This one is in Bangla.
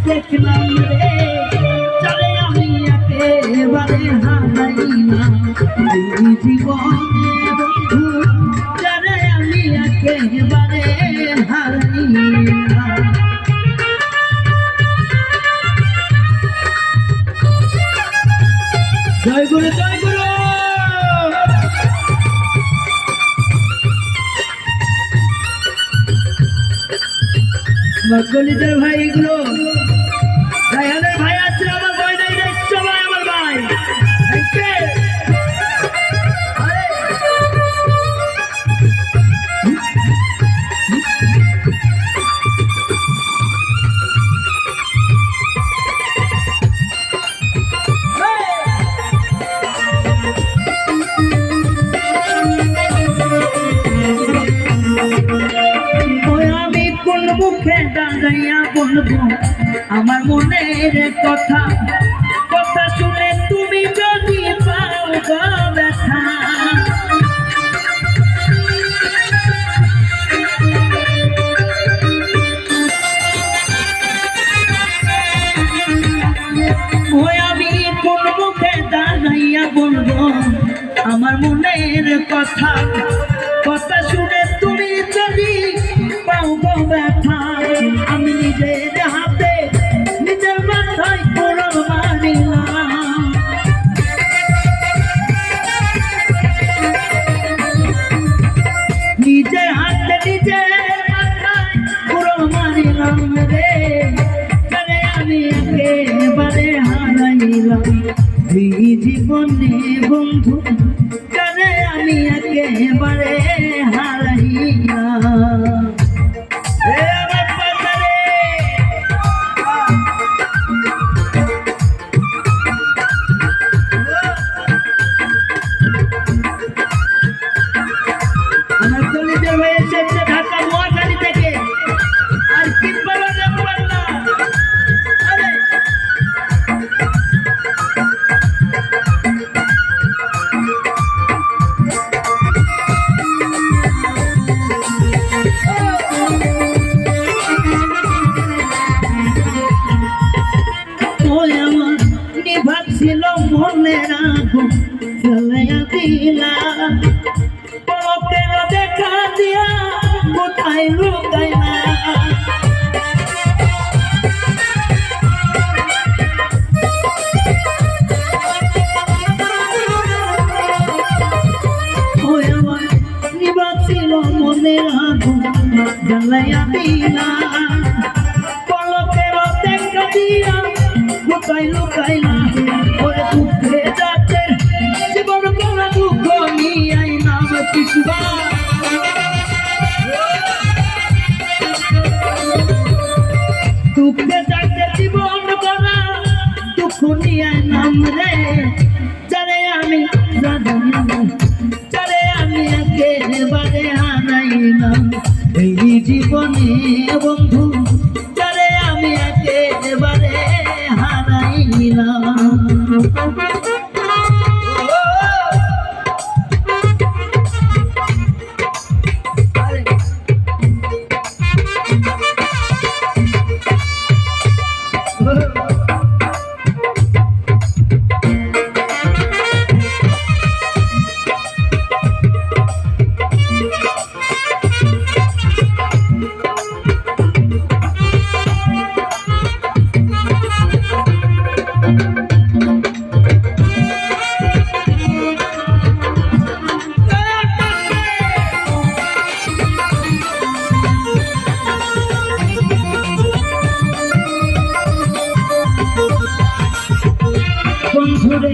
দেখলাম রে চলে আমি একেবারে হারাইলাম জীবনে বন্ধু চলে আমি একেবারে হারাইলাম। জয় গুরু জয় গুরু। মকলিদের ভাইগুলো রায়হানের ভাই আছে আমার ভাই নাই রে সবাই আমার ভাই আমি কোন মুখে দাঁড়াইয়া বলবো আমার মনের কথা কথা শুনে তুমি যদি পাও ব্যথা আমি কোন মুখে দাঁড়াইয়া বলবো আমার মনের কথা কথা শুনে তুমি যদি পাও ব্যথা আমি নিজের হাতে নিজের মাথায় কোরআন মারিলাম নিজের হাতে নিজের মাথায় কোরআন মারিলাম রে চলে আমি একেবারে হারাইলাম এই জীবনে বন্ধু চলে আমি একেবারে হারাইলাম। আমার কলিজার ভাই এসেছে ঢাকা মহাখালী থেকে আর কি বলতে পারলা আরে ওই আমার নিভাছিল মনের আগুন জ্বালাইয়া দিলা দেখা দিয়া কোথায় লুকাইলা ওই আমার নিবাছিল মনের আগুন জ্বালাইয়া দিলা পলকের দেখা দিয়া কোথায় লুকাইলা ওরে দুঃখে যাচ্ছে জীবন করা দুঃখ নিয়াই নাম কিছু দুঃখে যাচ্ছে জীবন করা দুঃখ নিয়ে নাম রে চলে আমি চলে আমি একেবারে হারাইলাম এই জীবনে বন্ধু চলে আমি একেবারে হারাইলাম। বন্ধুরে